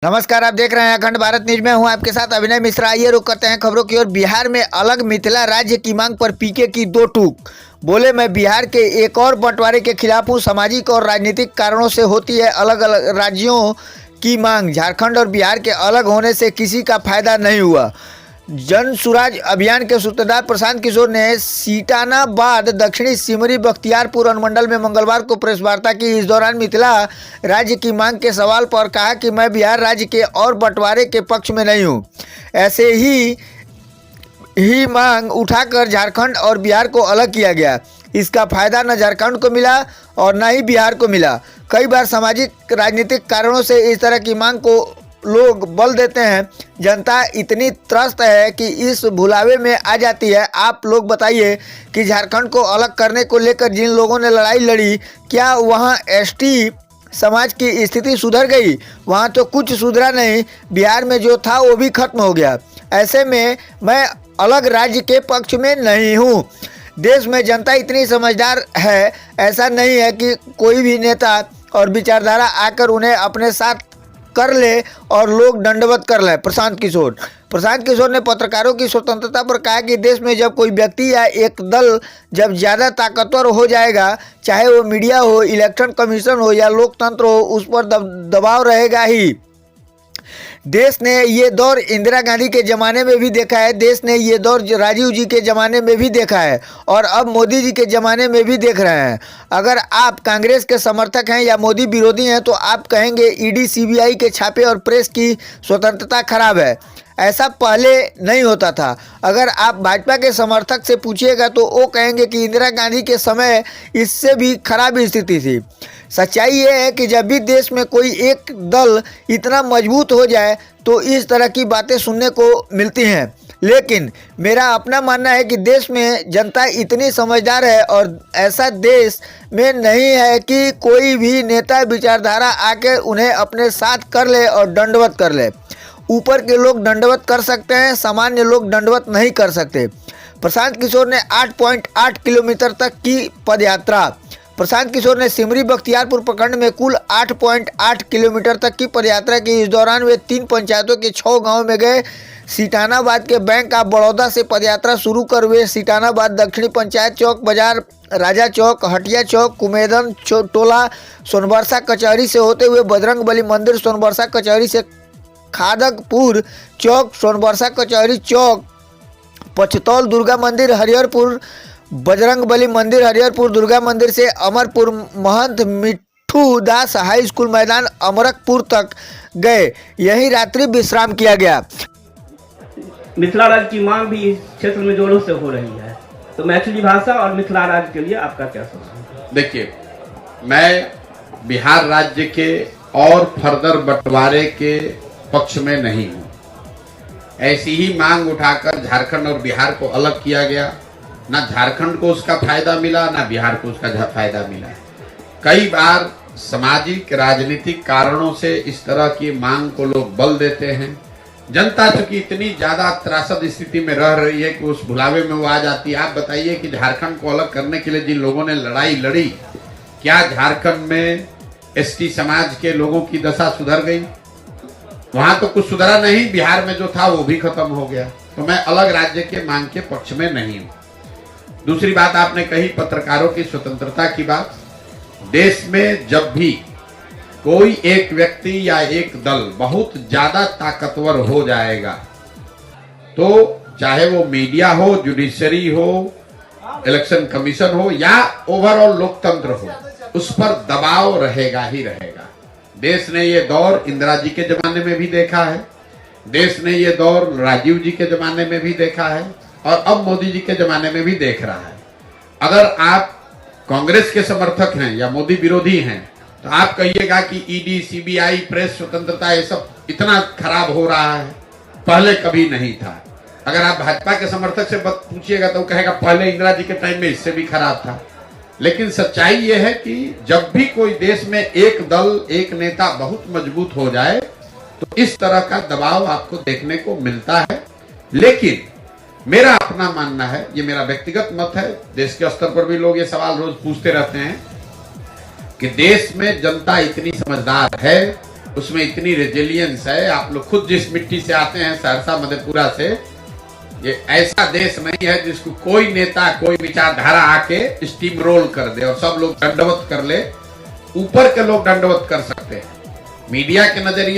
नमस्कार, आप देख रहे हैं अखंड भारत न्यूज में हूं आपके साथ अभिनय मिश्रा। आइए रुक करते हैं खबरों की ओर। बिहार में अलग मिथिला राज्य की मांग पर पीके की दो टूक। बोले, मैं बिहार के एक और बंटवारे के खिलाफ हूं। सामाजिक और राजनीतिक कारणों से होती है अलग अलग राज्यों की मांग। झारखंड और बिहार के अलग होने से किसी का फायदा नहीं हुआ। जन सुराज अभियान के सूत्रधार प्रशांत किशोर ने सीटानाबाद दक्षिणी सिमरी बख्तियारपुर अनुमंडल में मंगलवार को प्रेस वार्ता की। इस दौरान मिथिला राज्य की मांग के सवाल पर कहा कि मैं बिहार राज्य के और बंटवारे के पक्ष में नहीं हूं। ऐसे ही मांग उठाकर झारखंड और बिहार को अलग किया गया। इसका फायदा न झारखंड को मिला और न ही बिहार को मिला। कई बार सामाजिक राजनीतिक कारणों से इस तरह की मांग को लोग बल देते हैं। जनता इतनी त्रस्त है कि इस भुलावे में आ जाती है। आप लोग बताइए कि झारखंड को अलग करने को लेकर जिन लोगों ने लड़ाई लड़ी, क्या वहां एसटी समाज की स्थिति सुधर गई? वहां तो कुछ सुधरा नहीं। बिहार में जो था वो भी खत्म हो गया। ऐसे में मैं अलग राज्य के पक्ष में नहीं हूं। देश में जनता इतनी समझदार है, ऐसा नहीं है कि कोई भी नेता और विचारधारा आकर उन्हें अपने साथ कर ले और लोग दंडवत कर ले। प्रशांत किशोर ने पत्रकारों की स्वतंत्रता पर कहा कि देश में जब कोई व्यक्ति या एक दल जब ज़्यादा ताकतवर हो जाएगा, चाहे वो मीडिया हो, इलेक्शन कमीशन हो या लोकतंत्र हो, उस पर दबाव रहेगा ही। देश ने ये दौर इंदिरा गांधी के ज़माने में भी देखा है। देश ने ये दौर राजीव जी के ज़माने में भी देखा है और अब मोदी जी के ज़माने में भी देख रहे हैं। अगर आप कांग्रेस के समर्थक हैं या मोदी विरोधी हैं तो आप कहेंगे ईडी सीबीआई के छापे और प्रेस की स्वतंत्रता खराब है। ऐसा पहले नहीं होता था। अगर आप भाजपा के समर्थक से पूछिएगा तो वो कहेंगे कि इंदिरा गांधी के समय इससे भी खराब स्थिति थी। सच्चाई ये है कि जब भी देश में कोई एक दल इतना मजबूत हो जाए तो इस तरह की बातें सुनने को मिलती हैं। लेकिन मेरा अपना मानना है कि देश में जनता इतनी समझदार है और ऐसा देश में नहीं है कि कोई भी नेता विचारधारा आके उन्हें अपने साथ कर ले और दंडवत कर ले। ऊपर के लोग दंडवत कर सकते हैं, सामान्य लोग दंडवत नहीं कर सकते। प्रशांत किशोर ने 8.8 किलोमीटर तक की पदयात्रा। प्रशांत किशोर ने सिमरी बख्तियारपुर प्रखंड में कुल 8.8 किलोमीटर तक की पदयात्रा की। इस दौरान वे 3 पंचायतों के 6 गांव में गए। सीटानाबाद के बैंक ऑफ बड़ौदा से पदयात्रा शुरू कर वे सीटानाबाद दक्षिणी पंचायत चौक बाजार, राजा चौक, हटिया चौक, कुमेदन टोला, सोनबरसा कचहरी से होते हुए बजरंग बली मंदिर, सोनबरसा कचहरी से खादकपुर चौक, सोनबरसा कचहरी चौक, पचतौल दुर्गा मंदिर, हरिहरपुर बजरंग बली मंदिर, हरिहरपुर दुर्गा मंदिर से अमरपुर महंत मिट्ठू दास हाई स्कूल मैदान अमरकपुर तक गए। यहीं रात्रि विश्राम किया गया। मिथिला राज्य की मांग भी इस क्षेत्र में जोरों से हो रही है, तो मैथिली भाषा और मिथिला राज्य के लिए आपका क्या सोचना है? देखिए, मैं बिहार राज्य के और फर्दर बंटवारे के पक्ष में नहीं हूं। ऐसी ही मांग उठाकर झारखंड और बिहार को अलग किया गया। ना झारखंड को उसका फायदा मिला, ना बिहार को उसका फायदा मिला। कई बार सामाजिक राजनीतिक कारणों से इस तरह की मांग को लोग बल देते हैं। जनता चूंकि इतनी ज्यादा त्रासद स्थिति में रह रही है कि उस भुलावे में वो आ जाती है। आप बताइए कि झारखंड को अलग करने के लिए जिन लोगों ने लड़ाई लड़ी, क्या झारखंड में एसटी समाज के लोगों की दशा सुधर गई? वहां तो कुछ सुधरा नहीं। बिहार में जो था वो भी खत्म हो गया। तो मैं अलग राज्य के मांग के पक्ष में नहीं हूं। दूसरी बात आपने कही पत्रकारों की स्वतंत्रता की बात। देश में जब भी कोई एक व्यक्ति या एक दल बहुत ज्यादा ताकतवर हो जाएगा तो चाहे वो मीडिया हो, जुडिशरी हो, इलेक्शन कमीशन हो या ओवरऑल लोकतंत्र हो, उस पर दबाव रहेगा ही रहेगा। देश ने ये दौर इंदिरा जी के जमाने में भी देखा है, देश ने ये दौर राजीव जी के जमाने में भी देखा है और अब मोदी जी के जमाने में भी देख रहा है। अगर आप कांग्रेस के समर्थक हैं या मोदी विरोधी हैं तो आप कहिएगा कि ईडी सीबीआई प्रेस स्वतंत्रता ये सब इतना खराब हो रहा है, पहले कभी नहीं था। अगर आप भाजपा के समर्थक से पूछिएगा तो कहेगा पहले इंदिरा जी के टाइम में इससे भी खराब था। लेकिन सच्चाई ये है कि जब भी कोई देश में एक दल, एक नेता बहुत मजबूत हो जाए तो इस तरह का दबाव आपको देखने को मिलता है। लेकिन मेरा अपना मानना है, ये मेरा व्यक्तिगत मत है, देश के स्तर पर भी लोग ये सवाल रोज पूछते रहते हैं कि देश में जनता इतनी समझदार है उसमें इतनी रेजिलियंस है। आप लोग खुद जिस मिट्टी से आते हैं, सहरसा मधेपुरा से, ये ऐसा देश नहीं है जिसको कोई नेता, कोई विचारधारा आके स्टीम रोल कर दे और सब लोग दंडवत कर ले। ऊपर के लोग दंडवत कर सकते हैं, मीडिया के नजरिए